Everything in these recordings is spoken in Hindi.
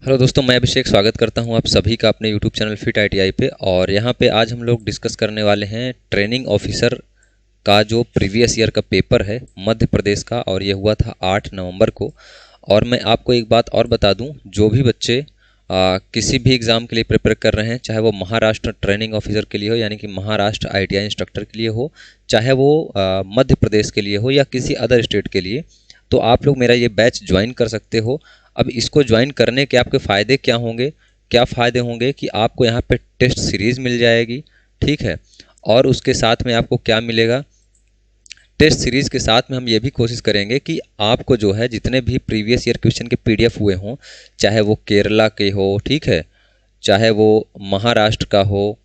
हेलो दोस्तों, मैं अभिषेक स्वागत करता हूं आप सभी का अपने यूट्यूब चैनल फिट आईटीआई पे। और यहां पे आज हम लोग डिस्कस करने वाले हैं ट्रेनिंग ऑफिसर का जो प्रीवियस ईयर का पेपर है मध्य प्रदेश का, और ये हुआ था 8 नवंबर को। और मैं आपको एक बात और बता दूं, जो भी बच्चे किसी भी एग्ज़ाम के लिए प्रिपेयर कर रहे हैं, चाहे वो महाराष्ट्र ट्रेनिंग ऑफिसर के लिए हो यानी कि महाराष्ट्र आईटीआई इंस्ट्रक्टर के लिए हो, चाहे वो मध्य प्रदेश के लिए हो या किसी अदर स्टेट के लिए, तो आप लोग मेरा ये बैच ज्वाइन कर सकते हो। अब इसको ज्वाइन करने के आपके फ़ायदे क्या होंगे? क्या फ़ायदे होंगे कि आपको यहाँ पे टेस्ट सीरीज़ मिल जाएगी, ठीक है। और उसके साथ में आपको क्या मिलेगा? टेस्ट सीरीज़ के साथ में हम ये भी कोशिश करेंगे कि आपको जो है जितने भी प्रीवियस ईयर क्वेश्चन के पीडीएफ हुए हों, चाहे वो केरला के हो, ठीक है, चाहे वो महाराष्ट्र का हो,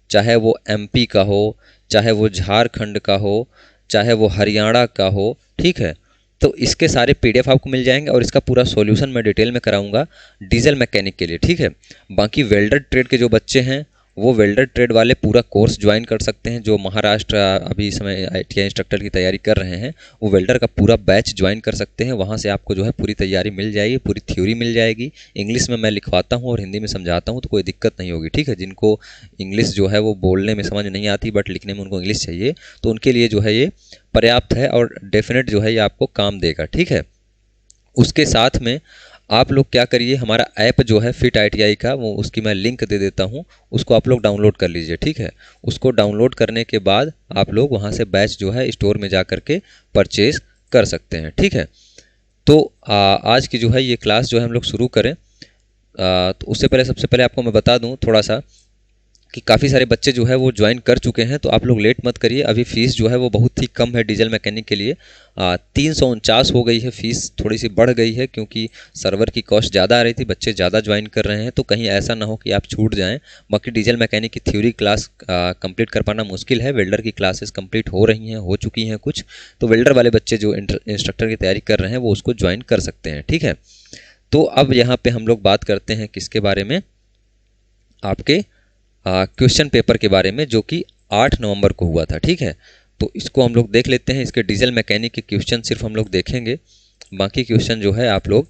चाहे वो एमपी का हो, चाहे वो झारखंड का हो, चाहे वो हरियाणा का हो, ठीक है, तो इसके सारे पीडीएफ आपको मिल जाएंगे। और इसका पूरा सॉल्यूशन मैं डिटेल में कराऊंगा डीजल मैकेनिक के लिए, ठीक है। बाकी वेल्डर ट्रेड के जो बच्चे हैं वो वेल्डर ट्रेड वाले पूरा कोर्स ज्वाइन कर सकते हैं। जो महाराष्ट्र अभी इस समय आईटीआई इंस्ट्रक्टर की तैयारी कर रहे हैं, वो वेल्डर का पूरा बैच ज्वाइन कर सकते हैं। वहाँ से आपको जो है पूरी तैयारी मिल जाएगी, पूरी थ्योरी मिल जाएगी। इंग्लिश में मैं लिखवाता हूँ और हिंदी में समझाता हूँ, तो कोई दिक्कत नहीं होगी, ठीक है। जिनको इंग्लिश जो है वो बोलने में समझ नहीं आती बट लिखने में उनको इंग्लिश चाहिए, तो उनके लिए जो है ये पर्याप्त है और डेफिनेट जो है ये आपको काम देगा, ठीक है। उसके साथ में आप लोग क्या करिए, हमारा ऐप जो है फिट आईटीआई का, वो उसकी मैं लिंक दे देता हूँ, उसको आप लोग डाउनलोड कर लीजिए, ठीक है। उसको डाउनलोड करने के बाद आप लोग वहाँ से बैच जो है स्टोर में जा कर के परचेज कर सकते हैं, ठीक है। तो आज की जो है ये क्लास जो है हम लोग शुरू करें, तो उससे पहले सबसे पहले आपको मैं बता दूं थोड़ा सा कि काफ़ी सारे बच्चे जो है वो ज्वाइन कर चुके हैं, तो आप लोग लेट मत करिए। अभी फ़ीस जो है वो बहुत ही कम है डीजल मैकेनिक के लिए, 349 हो गई है फ़ीस। थोड़ी सी बढ़ गई है क्योंकि सर्वर की कॉस्ट ज़्यादा आ रही थी, बच्चे ज़्यादा ज्वाइन कर रहे हैं, तो कहीं ऐसा ना हो कि आप छूट जाएं। बाकी डीजल मैकेनिक की थ्योरी क्लास कंप्लीट कर पाना मुश्किल है। वेल्डर की क्लासेस कंप्लीट हो रही हैं, हो चुकी हैं कुछ, तो वेल्डर वाले बच्चे जो इंस्ट्रक्टर की तैयारी कर रहे हैं वो उसको ज्वाइन कर सकते हैं, ठीक है। तो अब यहाँ पे हम लोग बात करते हैं किसके बारे में, आपके क्वेश्चन पेपर के बारे में, जो कि 8 नवंबर को हुआ था, ठीक है। तो इसको हम लोग देख लेते हैं। इसके डीजल मैकेनिक के क्वेश्चन सिर्फ हम लोग देखेंगे, बाकी क्वेश्चन जो है आप लोग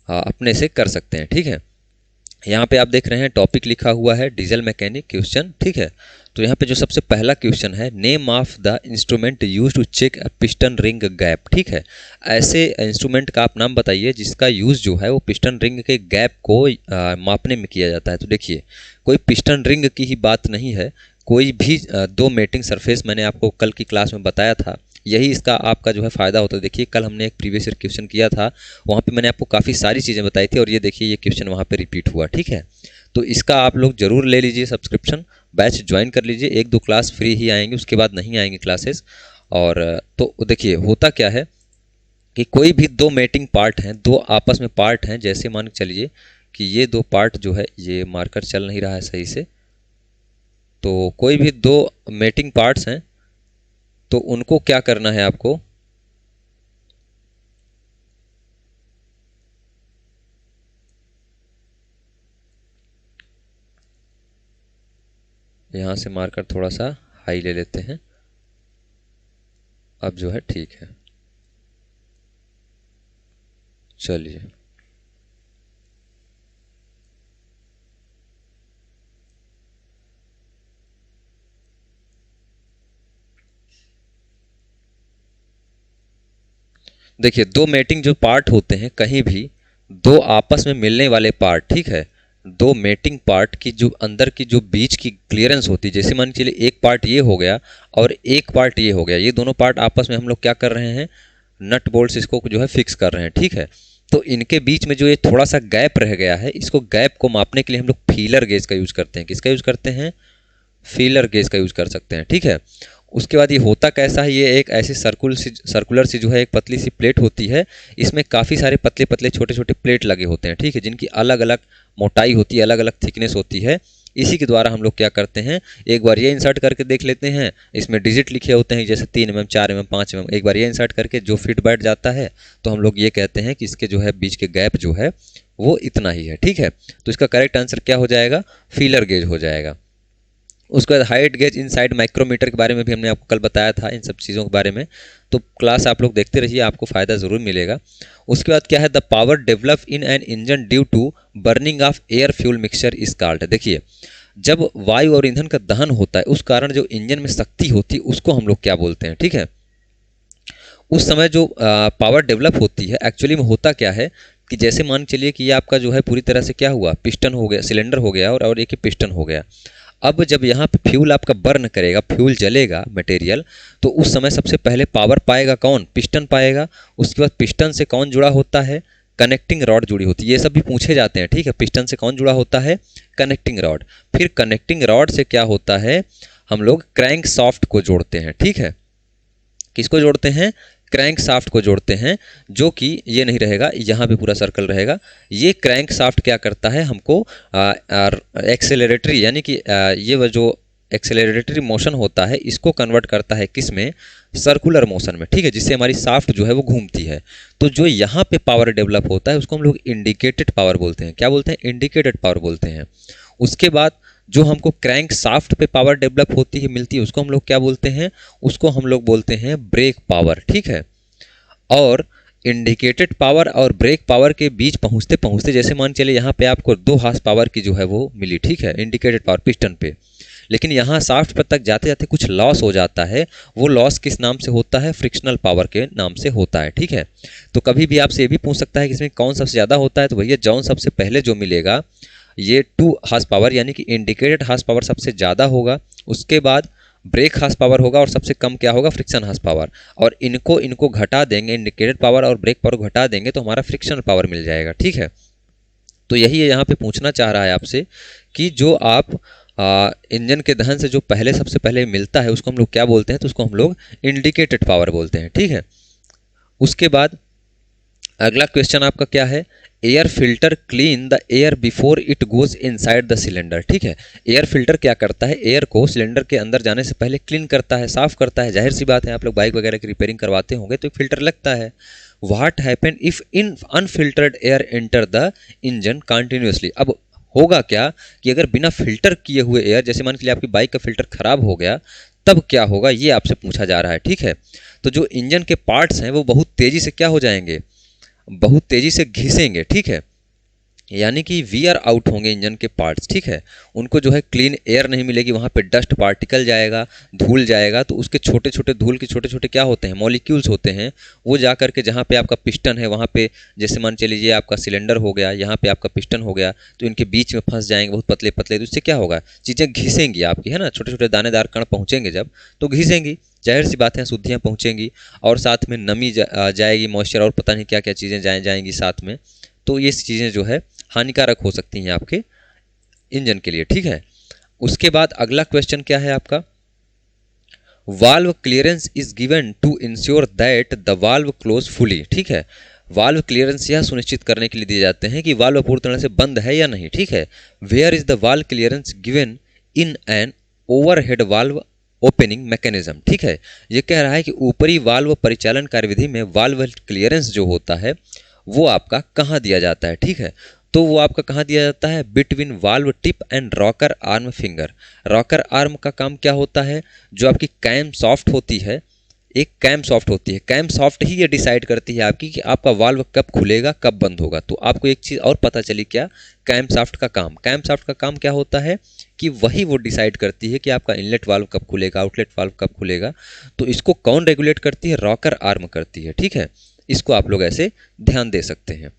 अपने से कर सकते हैं, ठीक है। यहाँ पे आप देख रहे हैं टॉपिक लिखा हुआ है डीजल मैकेनिक क्वेश्चन, ठीक है। तो यहाँ पे जो सबसे पहला क्वेश्चन है, name of the instrument use to check piston ring gap, ठीक है। ऐसे इंस्ट्रूमेंट का आप नाम बताइए जिसका यूज़ जो है वो पिस्टन रिंग के गैप को मापने में किया जाता है। तो देखिए, कोई पिस्टन रिंग की ही बात नहीं है, कोई भी दो मेटिंग सरफेस, मैंने आपको कल की क्लास में बताया था, यही इसका आपका जो है फ़ायदा होता है। देखिए, कल हमने एक प्रीवियस ईयर क्वेश्चन किया था, वहाँ पे मैंने आपको काफ़ी सारी चीज़ें बताई थी, और ये देखिए ये क्वेश्चन वहाँ पे रिपीट हुआ, ठीक है। तो इसका आप लोग ज़रूर ले लीजिए सब्सक्रिप्शन, बैच ज्वाइन कर लीजिए। 1-2 क्लास फ्री ही आएंगी, उसके बाद नहीं आएंगी क्लासेस। और तो देखिए होता क्या है कि कोई भी दो मेटिंग पार्ट हैं, दो आपस में पार्ट हैं, जैसे मान के चलिए कि ये दो पार्ट जो है, ये मार्कर चल नहीं रहा है सही से, तो कोई भी दो मेटिंग पार्ट्स हैं, तो उनको क्या करना है आपको, यहाँ से मार्कर थोड़ा सा हाई ले लेते हैं, अब जो है ठीक है। चलिए, देखिए दो मेटिंग जो पार्ट होते हैं, कहीं भी दो आपस में मिलने वाले पार्ट, ठीक है, दो मेटिंग पार्ट की जो अंदर की जो बीच की क्लियरेंस होती है, जैसे मान के चलिए एक पार्ट ये हो गया और एक पार्ट ये हो गया, ये दोनों पार्ट आपस में हम लोग क्या कर रहे हैं, नट बोल्ट्स इसको जो है फिक्स कर रहे हैं, ठीक है। तो इनके बीच में जो ये थोड़ा सा गैप रह गया है, इसको गैप को मापने के लिए हम लोग फीलर गेज का यूज करते हैं। किसका यूज करते हैं? फीलर गेज का यूज कर सकते हैं, ठीक है। उसके बाद ये होता कैसा है, ये एक ऐसी सर्कुलर सी जो है एक पतली सी प्लेट होती है, इसमें काफ़ी सारे पतले पतले छोटे छोटे प्लेट लगे होते हैं, ठीक है, जिनकी अलग अलग मोटाई होती है, अलग अलग थिकनेस होती है। इसी के द्वारा हम लोग क्या करते हैं, एक बार ये इंसर्ट करके देख लेते हैं, इसमें डिजिट लिखे होते हैं जैसे 3 mm, 4 mm, 5 mm, एक बार ये इंसर्ट करके जो फिट बैठ जाता है, तो हम लोग ये कहते हैं कि इसके जो है बीच के गैप जो है वो इतना ही है, ठीक है। तो इसका करेक्ट आंसर क्या हो जाएगा? फीलर गेज हो जाएगा। उसके बाद हाइट गेज इनसाइड माइक्रोमीटर के बारे में भी हमने आपको कल बताया था, इन सब चीज़ों के बारे में। तो क्लास आप लोग देखते रहिए, आपको फ़ायदा ज़रूर मिलेगा। उसके बाद क्या है, the power develop in an engine due to burning of air fuel mixture is called. देखिए, जब वायु और ईंधन का दहन होता है उस कारण जो इंजन में शक्ति होती है उसको हम लोग क्या बोलते हैं, ठीक है। उस समय जो पावर डेवलप होती है, एक्चुअली में होता क्या है कि जैसे मान चलिए कि ये आपका जो है पूरी तरह से क्या हुआ, पिस्टन हो गया, सिलेंडर हो गया और एक पिस्टन हो गया। अब जब यहाँ पे फ्यूल आपका बर्न करेगा, फ्यूल जलेगा मटेरियल, तो उस समय सबसे पहले पावर पाएगा कौन, पिस्टन पाएगा। उसके बाद पिस्टन से कौन जुड़ा होता है, कनेक्टिंग रॉड जुड़ी होती है। ये सब भी पूछे जाते हैं, ठीक है। पिस्टन से कौन जुड़ा होता है, कनेक्टिंग रॉड। फिर कनेक्टिंग रॉड से क्या होता है, हम लोग क्रैंक सॉफ्ट को जोड़ते हैं, ठीक है। किसको जोड़ते हैं, क्रैंक साफ्ट को जोड़ते हैं, जो कि ये नहीं रहेगा, यहाँ पे पूरा सर्कल रहेगा। ये क्रैंक साफ्ट क्या करता है, हमको एक्सेलरेटरी यानी कि ये वो जो एक्सेलरेटरी मोशन होता है इसको कन्वर्ट करता है किस में, सर्कुलर मोशन में, ठीक है, जिससे हमारी साफ्ट जो है वो घूमती है। तो जो यहाँ पे पावर डेवलप होता है उसको हम लोग इंडिकेटेड पावर बोलते हैं। क्या बोलते हैं, इंडिकेटेड पावर बोलते हैं। उसके बाद जो हमको क्रैंक साफ्ट पे पावर डेवलप होती है, मिलती है, उसको हम लोग क्या बोलते हैं, उसको हम लोग बोलते हैं ब्रेक पावर, ठीक है। और इंडिकेटेड पावर और ब्रेक पावर के बीच पहुंचते पहुंचते जैसे मान चलिए यहाँ पे आपको 2 हार्स पावर की जो है वो मिली, ठीक है, इंडिकेटेड पावर पिस्टन पे। लेकिन यहाँ साफ्ट पर तक जाते जाते कुछ लॉस हो जाता है। वो लॉस किस नाम से होता है, फ्रिक्शनल पावर के नाम से होता है, ठीक है। तो कभी भी आपसे ये भी पूछ सकता है कि इसमें कौन सबसे ज़्यादा होता है, तो भैया जौन सबसे पहले जो मिलेगा ये 2 हार्स पावर यानी कि इंडिकेटेड हार्स पावर सबसे ज़्यादा होगा। उसके बाद ब्रेक हार्स पावर होगा और सबसे कम क्या होगा, फ्रिक्शन हार्स पावर। और इनको घटा देंगे, इंडिकेटेड पावर और ब्रेक पावर घटा देंगे तो हमारा फ्रिक्शनल पावर मिल जाएगा, ठीक है। तो यही है, यहाँ पे पूछना चाह रहा है आपसे कि जो आप इंजन के दहन से जो पहले सबसे पहले मिलता है उसको हम लोग क्या बोलते हैं, तो उसको हम लोग इंडिकेटेड पावर बोलते हैं, ठीक है। उसके बाद अगला क्वेश्चन आपका क्या है, air filter clean the air before it goes inside the cylinder, ठीक है। एयर फिल्टर क्या करता है, एयर को सिलेंडर के अंदर जाने से पहले क्लीन करता है, साफ करता है। जाहिर सी बात है, आप लोग बाइक वगैरह की रिपेयरिंग करवाते होंगे तो एक फिल्टर लगता है। What happen if in unfiltered air enter the engine continuously. अब होगा क्या कि अगर बिना फिल्टर किए हुए एयर, जैसे मान के लिए आपकी बाइक का फिल्टर खराब हो गया, तब क्या होगा, ये आपसे पूछा जा रहा है, ठीक है। तो जो इंजन के पार्ट्स हैं वो बहुत तेज़ी से क्या हो जाएंगे, बहुत तेज़ी से घिसेंगे, ठीक है, यानी कि वियर आउट होंगे इंजन के पार्ट्स, ठीक है। उनको जो है क्लीन एयर नहीं मिलेगी, वहाँ पे डस्ट पार्टिकल जाएगा, धूल जाएगा, तो उसके छोटे छोटे धूल के छोटे छोटे क्या होते हैं, मॉलिक्यूल्स होते हैं। वो जा करके जहाँ पे आपका पिस्टन है वहाँ पे, जैसे मान चलिए ये आपका सिलेंडर हो गया, यहाँ पे आपका पिस्टन हो गया, तो इनके बीच में फंस जाएंगे बहुत पतले पतले। तो इससे क्या होगा, चीज़ें घिसेंगी आपकी, है ना, छोटे छोटे दानेदार कण पहुँचेंगे जब, तो घिसेंगी, जाहिर सी बात है, शुद्धियाँ पहुँचेंगी और साथ में नमी जाएगी, मॉइस्चर और पता नहीं क्या क्या चीज़ें जाएंगी साथ में। तो ये चीज़ें जो है हानिकारक हो सकती हैं आपके इंजन के लिए, ठीक है। उसके बाद अगला क्वेश्चन क्या है आपका, valve clearance is given to ensure that the valve close fully, ठीक है। वाल्व क्लियरेंस यह सुनिश्चित करने के लिए दिए जाते हैं कि वाल्व पूरी तरह से बंद है या नहीं, ठीक है। Where is the valve clearance given in an overhead valve opening mechanism, ठीक है। ये कह रहा है कि ऊपरी वाल्व परिचालन कार्यविधि में वाल्व क्लियरेंस जो होता है वो आपका कहाँ दिया जाता है, ठीक है। तो वो आपका कहाँ दिया जाता है, between valve tip and rocker arm finger. Rocker arm का काम क्या होता है, जो आपकी कैम सॉफ्ट होती है, एक कैम सॉफ्ट होती है, कैम सॉफ्ट ही ये डिसाइड करती है आपकी कि आपका वाल्व कब खुलेगा कब बंद होगा। तो आपको एक चीज़ और पता चली क्या, कैम सॉफ्ट का काम, कैम सॉफ्ट का काम क्या होता है कि वही वो डिसाइड करती है कि आपका इनलेट वाल्व कब खुलेगा, आउटलेट वाल्व कब खुलेगा। तो इसको कौन रेगुलेट करती है, रॉकर आर्म करती है, ठीक है। इसको आप लोग ऐसे ध्यान दे सकते हैं।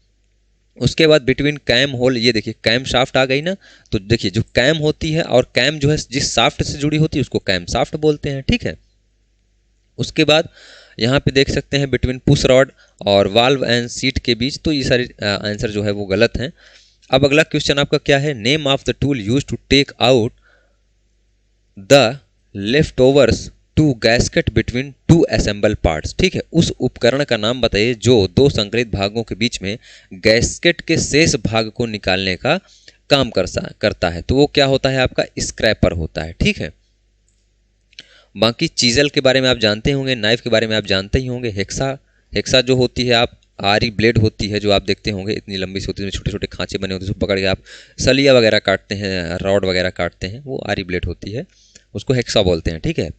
उसके बाद बिटवीन कैम होल, ये देखिए कैम शाफ्ट आ गई ना, तो देखिए जो कैम होती है और कैम जो है जिस शाफ्ट से जुड़ी होती है उसको कैम शाफ्ट बोलते हैं, ठीक है। उसके बाद यहाँ पे देख सकते हैं बिटवीन पुश रॉड और वाल्व एंड सीट के बीच, तो ये सारे आंसर जो है वो गलत हैं। अब अगला क्वेश्चन आपका क्या है, name of the tool use to take out the left overs to gasket between two assemble parts, ठीक है। उस उपकरण का नाम बताइए जो 2 संकलित भागों के बीच में गैस्केट के शेष भाग को निकालने का काम करता है। तो वो क्या होता है, आपका स्क्रैपर होता है, ठीक है। बाकी चीजल के बारे में आप जानते होंगे, नाइफ के बारे में आप जानते ही होंगे। हेक्सा जो होती है आप आरी ब्लेड होती है जो आप देखते होंगे, इतनी लंबी सी होती है, छोटे छोटे खांचे बने होते हैं, उसको पकड़ के आप सलिया वगैरह काटते हैं, रॉड वगैरह काटते हैं, वो आरी ब्लेड होती है। उसको हेक्सा बोलते हैं, ठीक है,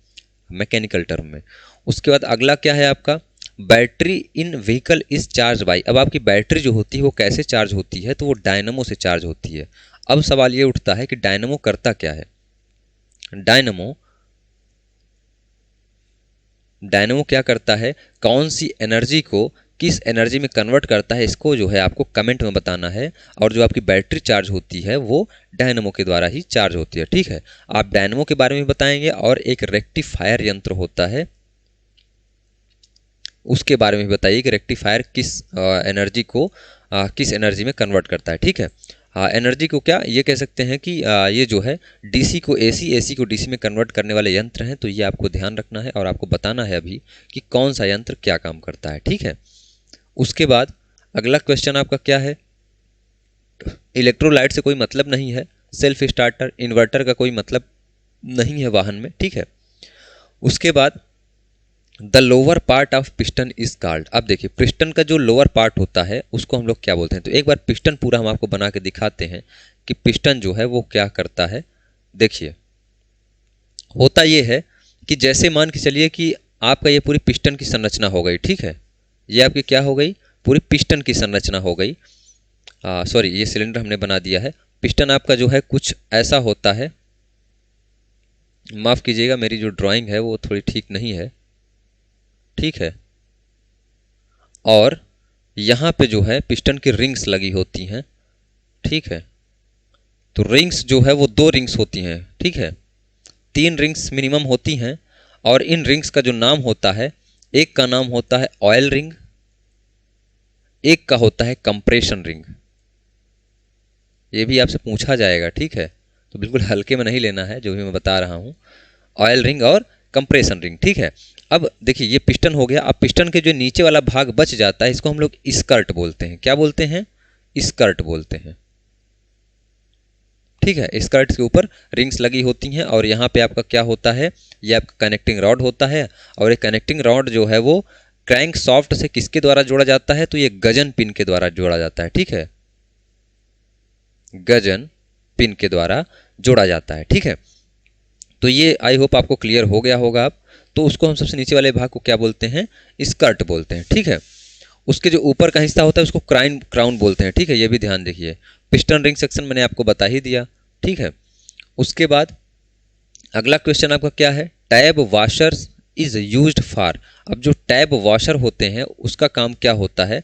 मैकेनिकल टर्म में। उसके बाद अगला क्या है आपका, battery in vehicle is charge by. अब आपकी बैटरी जो होती है वो कैसे चार्ज होती है, तो वो डायनमो से चार्ज होती है। अब सवाल ये उठता है कि डायनमो करता क्या है। डायनमो डायनमो क्या करता है, कौन सी एनर्जी को किस एनर्जी में कन्वर्ट करता है, इसको जो है आपको कमेंट में बताना है। और जो आपकी बैटरी चार्ज होती है वो डायनमो के द्वारा ही चार्ज होती है, ठीक है। आप डायनमो के बारे में बताएंगे और एक रेक्टिफायर यंत्र होता है उसके बारे में बताइए कि रेक्टिफायर किस एनर्जी को किस एनर्जी में कन्वर्ट करता है, ठीक है। एनर्जी को क्या ये कह सकते हैं कि ये जो है डीसी को एसी, एसी को डीसी में कन्वर्ट करने वाले यंत्र हैं। तो ये आपको ध्यान रखना है और आपको बताना है अभी कि कौन सा यंत्र क्या काम करता है, ठीक है। उसके बाद अगला क्वेश्चन आपका क्या है, इलेक्ट्रोलाइट से कोई मतलब नहीं है, सेल्फ स्टार्टर इन्वर्टर का कोई मतलब नहीं है वाहन में, ठीक है। उसके बाद the lower part of piston is called. अब देखिए पिस्टन का जो लोअर पार्ट होता है उसको हम लोग क्या बोलते हैं। तो एक बार पिस्टन पूरा हम आपको बना के दिखाते हैं कि पिस्टन जो है वो क्या करता है। देखिए होता ये है कि जैसे मान के चलिए कि आपका ये पूरी पिस्टन की संरचना हो गई, ठीक है। ये आपकी क्या हो गई, पूरी पिस्टन की संरचना हो गई। सॉरी, ये सिलेंडर हमने बना दिया है। पिस्टन आपका जो है कुछ ऐसा होता है, माफ़ कीजिएगा मेरी जो ड्राइंग है वो थोड़ी ठीक नहीं है, ठीक है। और यहाँ पे जो है पिस्टन की रिंग्स लगी होती हैं, ठीक है। तो रिंग्स जो है वो 2 रिंग्स होती हैं, ठीक है। 3 रिंग्स मिनिमम होती हैं। और इन रिंग्स का जो नाम होता है, एक का नाम होता है ऑयल रिंग, एक का होता है कंप्रेशन रिंग। ये भी आपसे पूछा जाएगा, ठीक है। तो बिल्कुल हल्के में नहीं लेना है जो भी मैं बता रहा हूँ, ऑयल रिंग और कंप्रेशन रिंग, ठीक है। अब देखिए ये पिस्टन हो गया। अब पिस्टन के जो नीचे वाला भाग बच जाता है इसको हम लोग स्कर्ट बोलते हैं। क्या बोलते हैं, स्कर्ट बोलते हैं, ठीक है। स्कर्ट के ऊपर रिंग्स लगी होती हैं और यहाँ पे आपका क्या होता है, ये आपका कनेक्टिंग रॉड होता है। और ये कनेक्टिंग रॉड जो है वो क्रैंक सॉफ्ट से किसके द्वारा जोड़ा जाता है, तो ये गजन पिन के द्वारा जोड़ा जाता है, ठीक है। गजन पिन के द्वारा जोड़ा जाता है, ठीक है। तो ये आई होप आपको क्लियर हो गया होगा। आप तो उसको हम सबसे नीचे वाले भाग को क्या बोलते हैं, स्कर्ट बोलते हैं, ठीक है। उसके जो ऊपर का हिस्सा होता है उसको क्राउन बोलते हैं, ठीक है। ये भी ध्यान देखिए। पिस्टन रिंग सेक्शन मैंने आपको बता ही दिया, ठीक है। उसके बाद अगला क्वेश्चन आपका क्या है, tab washers is used for. अब जो टैब वॉशर होते हैं उसका काम क्या होता है,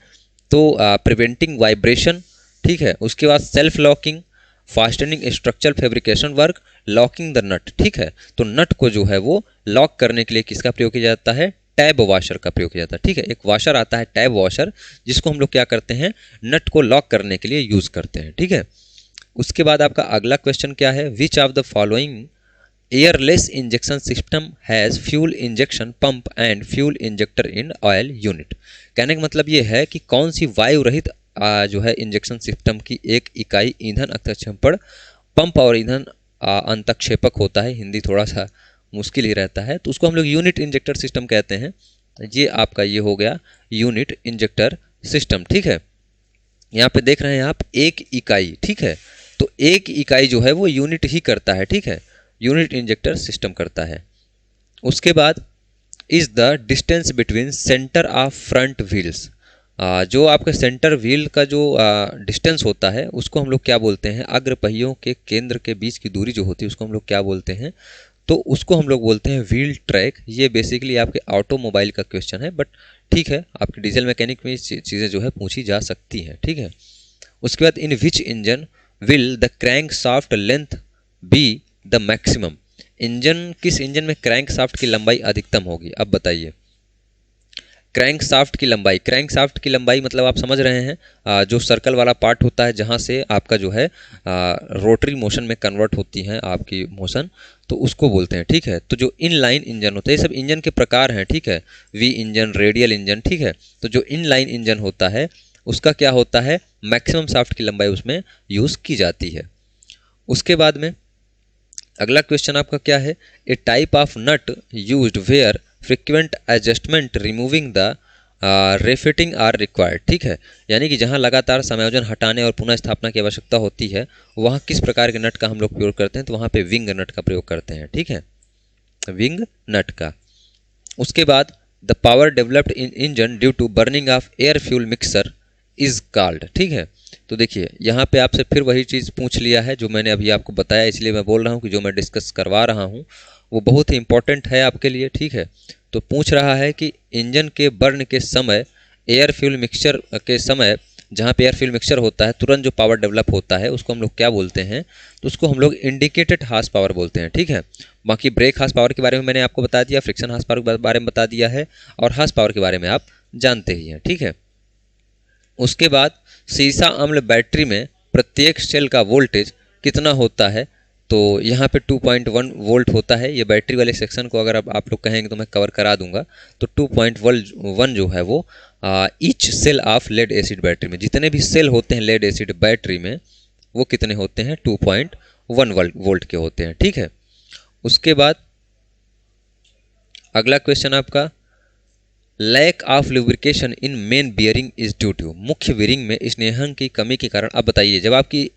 तो प्रिवेंटिंग वाइब्रेशन, ठीक है। उसके बाद self locking, fastening structural fabrication work, locking the nut, ठीक है। तो नट को जो है वो लॉक करने के लिए किसका प्रयोग किया जाता है, टैब वॉशर का प्रयोग किया जाता है, ठीक है। एक वॉशर आता है टैब वॉशर, जिसको हम लोग क्या करते हैं, नट को लॉक करने के लिए यूज़ करते हैं, ठीक है। उसके बाद आपका अगला क्वेश्चन क्या है, which of the following airless injection system has fuel injection pump and fuel injector in oil unit. कहने का मतलब ये है कि कौन सी वायु रहित जो है इंजेक्शन सिस्टम की एक इकाई ईंधन अंतक्षेपण पंप और ईंधन अंतक्षेपक होता है। हिंदी थोड़ा सा मुश्किल ही रहता है, तो उसको हम लोग यूनिट इंजेक्टर सिस्टम कहते हैं। ये आपका ये हो गया यूनिट इंजेक्टर सिस्टम, ठीक है। यहाँ पे देख रहे हैं आप एक इकाई, ठीक है। तो एक इकाई जो है वो यूनिट ही करता है, ठीक है, यूनिट इंजेक्टर सिस्टम करता है। उसके बाद is the distance between centre of front wheels. जो आपका सेंटर व्हील का जो डिस्टेंस होता है उसको हम लोग क्या बोलते हैं, अग्र पहियों के केंद्र के बीच की दूरी जो होती है उसको हम लोग क्या बोलते हैं, तो उसको हम लोग बोलते हैं व्हील ट्रैक। ये बेसिकली आपके ऑटोमोबाइल का क्वेश्चन है, बट ठीक है, आपके डीजल मैकेनिक में चीज़ें जो है पूछी जा सकती हैं, ठीक है। उसके बाद in which engine will the crank shaft length be the maximum. Engine किस इंजन में क्रैंक शाफ्ट की लंबाई अधिकतम होगी, अब बताइए। क्रैंक शाफ्ट की लंबाई, क्रैंक शाफ्ट की लंबाई मतलब आप समझ रहे हैं, जो सर्कल वाला पार्ट होता है जहाँ से आपका जो है रोटरी मोशन में कन्वर्ट होती हैं आपकी मोशन, तो उसको बोलते हैं, ठीक है। तो जो इन लाइन इंजन होता है, ये सब इंजन के प्रकार हैं, ठीक है, वी इंजन, रेडियल इंजन, ठीक है। तो जो इन लाइन इंजन होता है उसका क्या होता है, मैक्सिमम शाफ्ट की लंबाई उसमें यूज़ की जाती है। उसके बाद में अगला क्वेश्चन आपका क्या है, a type of nut used where frequent adjustment removing the refitting are required, ठीक है। यानी कि जहाँ लगातार समायोजन हटाने और पुनः स्थापना की आवश्यकता होती है वहाँ किस प्रकार के नट का हम लोग प्रयोग करते हैं, तो वहाँ पे विंग नट का प्रयोग करते हैं, ठीक है। विंग नट का। उसके बाद the power developed in engine due to burning of air fuel mixer is called. ठीक है, तो देखिए यहाँ पे आपसे फिर वही चीज़ पूछ लिया है जो मैंने अभी आपको बताया, इसलिए मैं बोल रहा हूँ कि जो मैं डिस्कस करवा रहा हूँ वो बहुत ही इंपॉर्टेंट है आपके लिए। ठीक है, तो पूछ रहा है कि इंजन के बर्न के समय एयर फ्यूल मिक्सचर के समय जहाँ पे एयर फ्यूल मिक्सचर होता है तुरंत जो पावर डेवलप होता है उसको हम लोग क्या बोलते हैं, तो उसको हम लोग इंडिकेटेड हार्स पावर बोलते हैं। ठीक है, बाकी ब्रेक हार्स पावर के बारे में मैंने आपको बता दिया, फ्रिक्शन हार्स पावर के बारे में बता दिया है, और हार्स पावर के बारे में आप जानते ही हैं। ठीक है, उसके बाद सीसा अम्ल बैटरी में प्रत्येक सेल का वोल्टेज कितना होता है, तो यहाँ पे 2.1 वोल्ट होता है। ये बैटरी वाले सेक्शन को अगर अब आप लोग कहेंगे तो मैं कवर करा दूंगा। तो 2.1 जो है वो each cell of lead acid battery में, जितने भी सेल होते हैं लेड एसिड बैटरी में वो कितने होते हैं, 2.1 वोल्ट के होते हैं। ठीक है, उसके बाद अगला क्वेश्चन आपका, lack of lubrication in main bearing is due to, मुख्य बीयरिंग में स्नेहन की कमी के कारण। अब बताइए, जब आपकी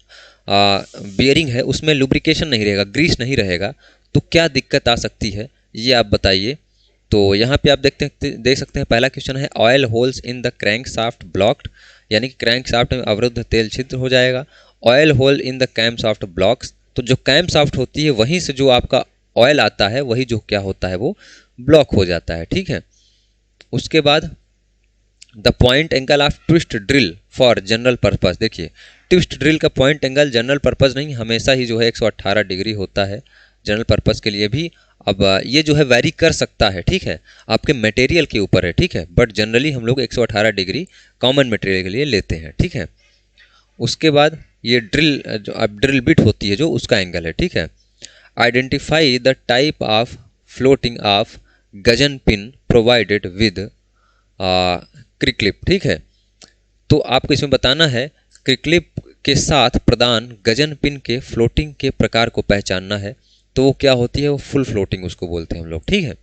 बियरिंग है उसमें लुब्रिकेशन नहीं रहेगा, ग्रीस नहीं रहेगा, तो क्या दिक्कत आ सकती है, ये आप बताइए। तो यहाँ पे आप देख सकते हैं पहला क्वेश्चन है, oil holes in the crank shaft blocked, यानी कि क्रैंक शाफ्ट में अवरुद्ध तेल छिद्र हो जाएगा। Oil hole in the cam shaft blocks, तो जो कैम शाफ्ट होती है वहीं से जो आपका ऑयल आता है वही जो क्या होता है वो ब्लॉक हो जाता है। ठीक है, उसके बाद the point angle of twist drill for general purpose, देखिए ट्विस्ट ड्रिल का पॉइंट एंगल जनरल पर्पस नहीं, हमेशा ही जो है 118 डिग्री होता है जनरल पर्पस के लिए भी। अब ये जो है वैरी कर सकता है, ठीक है, आपके मटेरियल के ऊपर है। ठीक है, बट जनरली हम लोग 118 डिग्री कॉमन मटेरियल के लिए लेते हैं। ठीक है, उसके बाद ये ड्रिल जो अब ड्रिल बिट होती है जो उसका एंगल है। ठीक है, identify the type of floating of gudgeon pin provided with circlip. ठीक है, तो आपको इसमें बताना है क्रिकलिप के साथ प्रदान गजन पिन के फ्लोटिंग के प्रकार को पहचानना है, तो वो क्या होती है, वो फुल फ्लोटिंग उसको बोलते हैं हम लोग। ठीक है,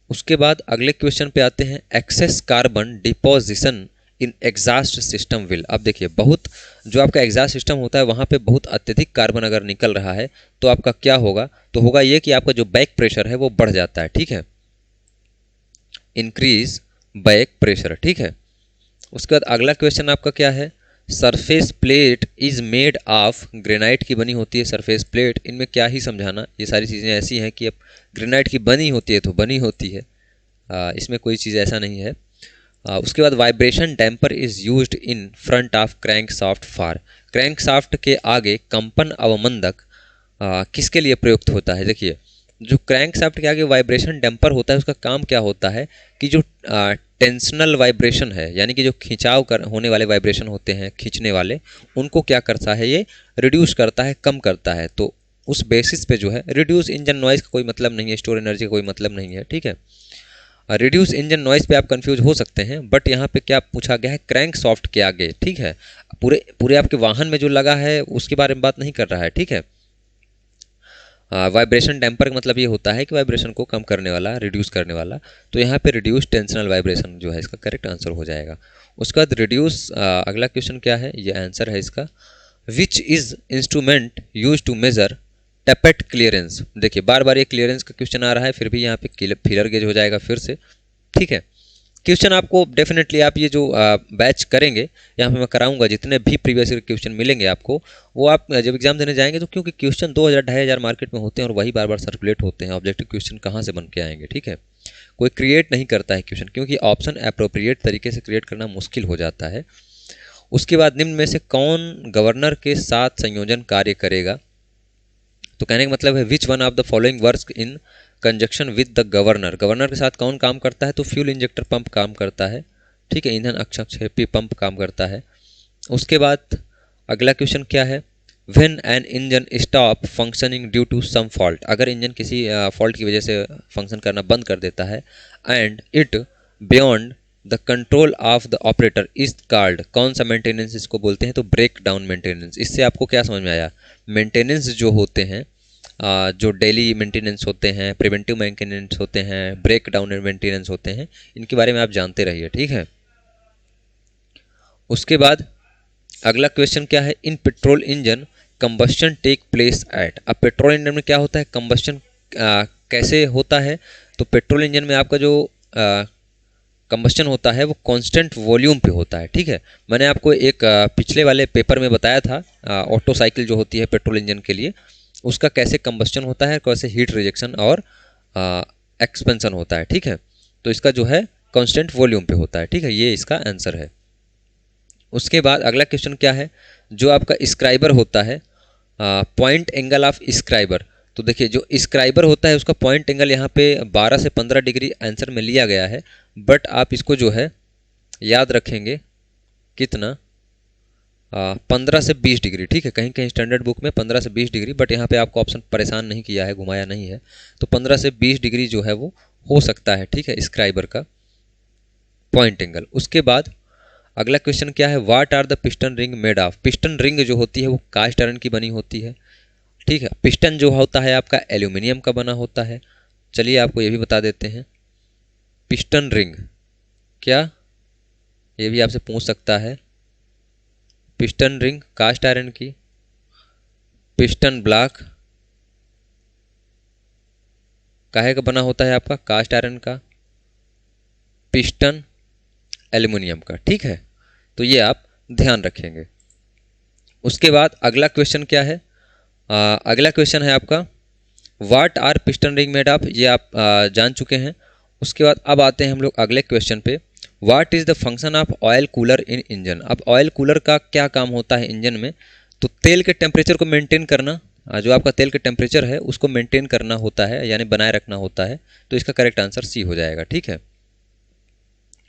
उसके बाद अगले क्वेश्चन पे आते हैं, excess carbon deposition in exhaust system will. अब देखिए बहुत जो आपका एग्जॉस्ट सिस्टम होता है वहाँ पे बहुत अत्यधिक कार्बन अगर निकल रहा है तो आपका क्या होगा, तो होगा ये कि आपका जो बैक प्रेशर है वो बढ़ जाता है। ठीक है, इंक्रीज बैक प्रेशर। ठीक है, उसके बाद अगला क्वेश्चन आपका क्या है, surface plate is made of granite की बनी होती है सरफेस प्लेट, इनमें क्या ही समझाना, ये सारी चीज़ें ऐसी हैं कि अब ग्रेनाइट की बनी होती है तो बनी होती है, इसमें कोई चीज़ ऐसा नहीं है। उसके बाद vibration damper is used in front of crank shaft for, crank shaft के आगे कंपन अवमंदक किसके लिए प्रयुक्त होता है। देखिए जो क्रैंक शाफ्ट के आगे वाइब्रेशन डैम्पर होता है उसका काम क्या होता है कि जो टेंशनल वाइब्रेशन है, यानी कि जो खिंचाव होने वाले वाइब्रेशन होते हैं खींचने वाले, उनको क्या करता है, ये रिड्यूस करता है, कम करता है। तो उस बेसिस पे जो है रिड्यूस इंजन नॉइज़ का कोई मतलब नहीं है, स्टोर एनर्जी का कोई मतलब नहीं है। ठीक है, रिड्यूस इंजन नॉइज़ पे आप कंफ्यूज हो सकते हैं, बट यहाँ पे क्या पूछा गया है, क्रैंक सॉफ्ट के आगे। ठीक है, पूरे पूरे आपके वाहन में जो लगा है उसके बारे में बात नहीं कर रहा है। ठीक है, वाइब्रेशन डैम्पर का मतलब ये होता है कि वाइब्रेशन को कम करने वाला, रिड्यूस करने वाला, तो यहाँ पे रिड्यूस टेंशनल वाइब्रेशन जो है इसका करेक्ट आंसर हो जाएगा। उसके बाद रिड्यूस अगला क्वेश्चन क्या है, ये आंसर है इसका, which is instrument use to measure tappet clearance. देखिए बार बार ये क्लियरेंस का क्वेश्चन आ रहा है, फिर भी यहाँ पे फिलर गेज हो जाएगा फिर से। ठीक है, क्वेश्चन आपको डेफिनेटली आप ये जो बैच करेंगे यहाँ पे मैं कराऊंगा, जितने भी प्रीवियस ईयर क्वेश्चन मिलेंगे आपको वो आप जब एग्जाम देने जाएंगे तो, क्योंकि क्वेश्चन 2000-2500 मार्केट में होते हैं और वही बार बार सर्कुलेट होते हैं, ऑब्जेक्टिव क्वेश्चन कहाँ से बन के आएंगे। ठीक है, कोई क्रिएट नहीं करता है क्वेश्चन, क्योंकि ऑप्शन अप्रोप्रिएट तरीके से क्रिएट करना मुश्किल हो जाता है। उसके बाद निम्न में से कौन गवर्नर के साथ संयोजन कार्य करेगा, तो कहने का मतलब है which one of the following works in conjunction with the governor, governor के साथ कौन काम करता है, तो फ्यूल इंजेक्टर पंप काम करता है। ठीक है, ईंधन अक्षेपी पंप काम करता है। उसके बाद अगला क्वेश्चन क्या है, when an engine stop functioning due to some fault, अगर इंजन किसी फॉल्ट की वजह से फंक्शन करना बंद कर देता है, and it beyond the control of the operator is called, कौन सा मेंटेनेंस इसको बोलते हैं, तो ब्रेक डाउन मेंटेनेंस। इससे आपको क्या समझ में आया, मेंटेनेंस जो होते हैं जो डेली मेंटेनेंस होते हैं, प्रिवेंटिव मेंटेनेंस होते हैं, ब्रेक डाउन मेंटेनेंस होते हैं, इनके बारे में आप जानते रहिए। ठीक है, उसके बाद अगला क्वेश्चन क्या है, in petrol engine combustion take place at, अब पेट्रोल इंजन में क्या होता है, कंबस्शन कैसे होता है, तो पेट्रोल इंजन में आपका जो कंबस्टन होता है वो कांस्टेंट वॉल्यूम पे होता है, ठीक है। मैंने आपको एक पिछले वाले पेपर में बताया था ऑटो साइकिल जो होती है पेट्रोल इंजन के लिए, उसका कैसे कंबस्टन होता है, कैसे हीट रिजेक्शन और एक्सपेंशन होता है, ठीक है। तो इसका जो है कांस्टेंट वॉल्यूम पे होता है, ठीक है। ये इसका आंसर है। उसके बाद अगला क्वेश्चन क्या है, जो आपका स्क्राइबर होता है, पॉइंट एंगल ऑफ स्क्राइबर। तो देखिए जो स्क्राइबर होता है उसका पॉइंट एंगल यहाँ पे 12 से 15 डिग्री आंसर में लिया गया है, बट आप इसको जो है याद रखेंगे कितना, 15 से 20 डिग्री, ठीक है। कहीं कहीं स्टैंडर्ड बुक में 15 से 20 डिग्री, बट यहाँ पे आपको ऑप्शन परेशान नहीं किया है, घुमाया नहीं है, तो 15 से 20 डिग्री जो है वो हो सकता है, ठीक है, स्क्राइबर का पॉइंट एंगल। उसके बाद अगला क्वेश्चन क्या है, what are the piston ring made of. Piston ring जो होती है वो कास्ट आयरन की बनी होती है, ठीक है। पिस्टन जो होता है आपका एल्यूमिनियम का बना होता है। चलिए आपको ये भी बता देते हैं, पिस्टन रिंग क्या, ये भी आपसे पूछ सकता है। पिस्टन रिंग कास्ट आयरन की, पिस्टन ब्लॉक काहे का बना होता है आपका, कास्ट आयरन का, पिस्टन एल्यूमिनियम का, ठीक है। तो ये आप ध्यान रखेंगे। उसके बाद अगला क्वेश्चन क्या है, अगला क्वेश्चन है आपका what are piston ring made of, ये आप जान चुके हैं। उसके बाद अब आते हैं हम लोग अगले क्वेश्चन पे, what is the function of oil cooler in engine. अब ऑयल कूलर का क्या काम होता है इंजन में, तो तेल के टेम्परेचर को मेंटेन करना, जो आपका तेल का टेम्परेचर है उसको मेंटेन करना होता है, यानी बनाए रखना होता है। तो इसका करेक्ट आंसर सी हो जाएगा, ठीक है।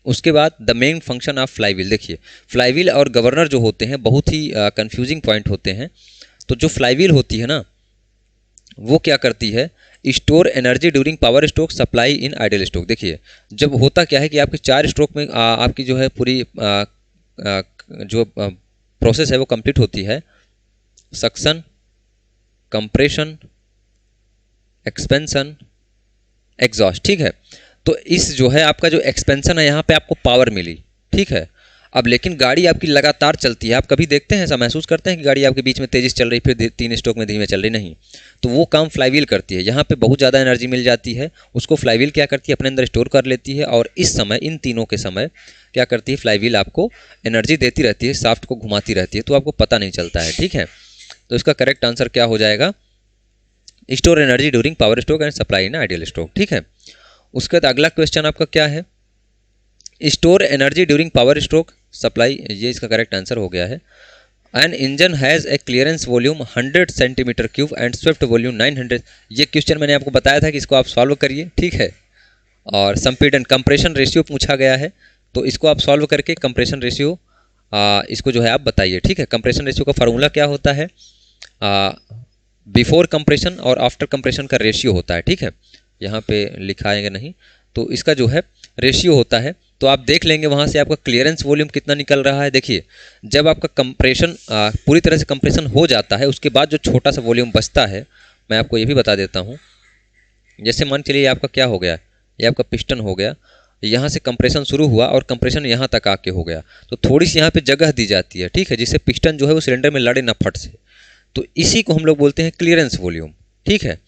उसके बाद the main function of flywheel, देखिए फ्लाईव्हील और गवर्नर जो होते हैं बहुत ही कंफ्यूजिंग पॉइंट होते हैं। तो जो फ्लाईव्हील होती है ना वो क्या करती है, store energy during power stroke supply in idle stroke. देखिए जब होता क्या है कि आपके 4 स्ट्रोक में आपकी जो है पूरी जो प्रोसेस है वो कंप्लीट होती है, सक्शन, कंप्रेशन, एक्सपेंशन, एग्जॉस्ट, ठीक है। तो इस जो है आपका जो एक्सपेंशन है यहाँ पे आपको पावर मिली, ठीक है। अब लेकिन गाड़ी आपकी लगातार चलती है, आप कभी देखते हैं, ऐसा महसूस करते हैं कि गाड़ी आपके बीच में तेजी से चल रही फिर 3 स्ट्रोक में धीमे चल रही, नहीं। तो वो काम फ्लाईव्हील करती है, यहाँ पे बहुत ज़्यादा एनर्जी मिल जाती है, उसको फ्लाईव्हील क्या करती है, अपने अंदर स्टोर कर लेती है, और इस समय इन तीनों के समय क्या करती है, फ्लाईव्हील आपको एनर्जी देती रहती है, शाफ्ट को घुमाती रहती है, तो आपको पता नहीं चलता है, ठीक है। तो इसका करेक्ट आंसर क्या हो जाएगा, store energy during power stroke and supply in ideal stroke, ठीक है। उसके बाद अगला क्वेश्चन आपका क्या है, store energy during power stroke supply, ये इसका करेक्ट आंसर हो गया है। An engine has a clearance volume 100 centimetre cube and swift volume 900। ये क्वेश्चन मैंने आपको बताया था कि इसको आप सॉल्व करिए, ठीक है। और स्पीड एंड कंप्रेशन रेशियो पूछा गया है, तो इसको आप सॉल्व करके कंप्रेशन रेशियो इसको जो है आप बताइए, ठीक है। कंप्रेशन रेशियो का फार्मूला क्या होता है, बिफोर कंप्रेशन और आफ्टर कंप्रेशन का रेशियो होता है, ठीक है। यहाँ पे लिखाएंगे नहीं, तो इसका जो है रेशियो होता है, तो आप देख लेंगे वहाँ से आपका क्लियरेंस वॉल्यूम कितना निकल रहा है। देखिए जब आपका कंप्रेशन पूरी तरह से कंप्रेशन हो जाता है, उसके बाद जो छोटा सा वॉल्यूम बचता है, मैं आपको ये भी बता देता हूँ। जैसे मान चलिए आपका क्या हो गया, ये आपका पिस्टन हो गया, यहाँ से कंप्रेशन शुरू हुआ और कंप्रेशन यहाँ तक आके हो गया, तो थोड़ी सी यहाँ पे जगह दी जाती है, ठीक है, जिससे पिस्टन जो है वो सिलेंडर में लड़े ना फट से, तो इसी को हम लोग बोलते हैं क्लियरेंस वॉल्यूम, ठीक है।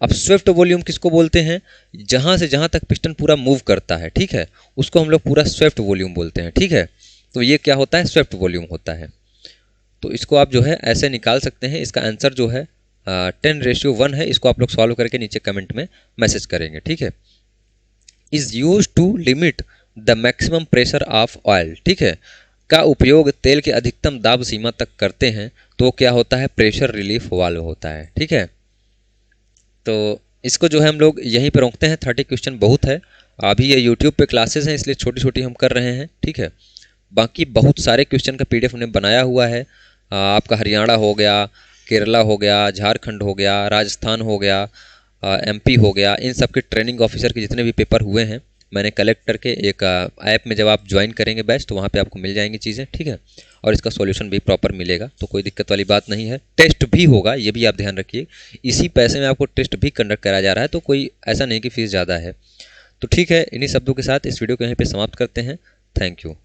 अब स्विफ्ट वॉल्यूम किसको बोलते हैं, जहाँ से जहाँ तक पिस्टन पूरा मूव करता है, ठीक है, उसको हम लोग पूरा स्विफ्ट वॉल्यूम बोलते हैं, ठीक है। तो ये क्या होता है, स्विफ्ट वॉल्यूम होता है। तो इसको आप जो है ऐसे निकाल सकते हैं। इसका आंसर जो है 10:1 है। इसको आप लोग सॉल्व करके नीचे कमेंट में मैसेज करेंगे, ठीक है। Is use to limit the maximum pressure of oil, ठीक है, का उपयोग तेल के अधिकतम दाब सीमा तक करते हैं, तो क्या होता है, प्रेशर रिलीफ वाल्व होता है, ठीक है। तो इसको जो है हम लोग यहीं पर रोकते हैं, 30 क्वेश्चन बहुत है। अभी ये यूट्यूब पे क्लासेस हैं इसलिए छोटी छोटी हम कर रहे हैं, ठीक है। बाकी बहुत सारे क्वेश्चन का PDF हमने बनाया हुआ है। आपका हरियाणा हो गया, केरला हो गया, झारखंड हो गया, राजस्थान हो गया, MP हो गया, इन सब के ट्रेनिंग ऑफिसर के जितने भी पेपर हुए हैं मैंने कलेक्ट करके एक ऐप में जब आप ज्वाइन करेंगे बैच, तो वहाँ पे आपको मिल जाएंगी चीज़ें, ठीक है। और इसका सॉल्यूशन भी प्रॉपर मिलेगा, तो कोई दिक्कत वाली बात नहीं है। टेस्ट भी होगा, ये भी आप ध्यान रखिए, इसी पैसे में आपको टेस्ट भी कंडक्ट कराया जा रहा है, तो कोई ऐसा नहीं कि फ़ीस ज़्यादा है। तो ठीक है, इन्हीं शब्दों के साथ इस वीडियो को यहीं पर समाप्त करते हैं। Thank you.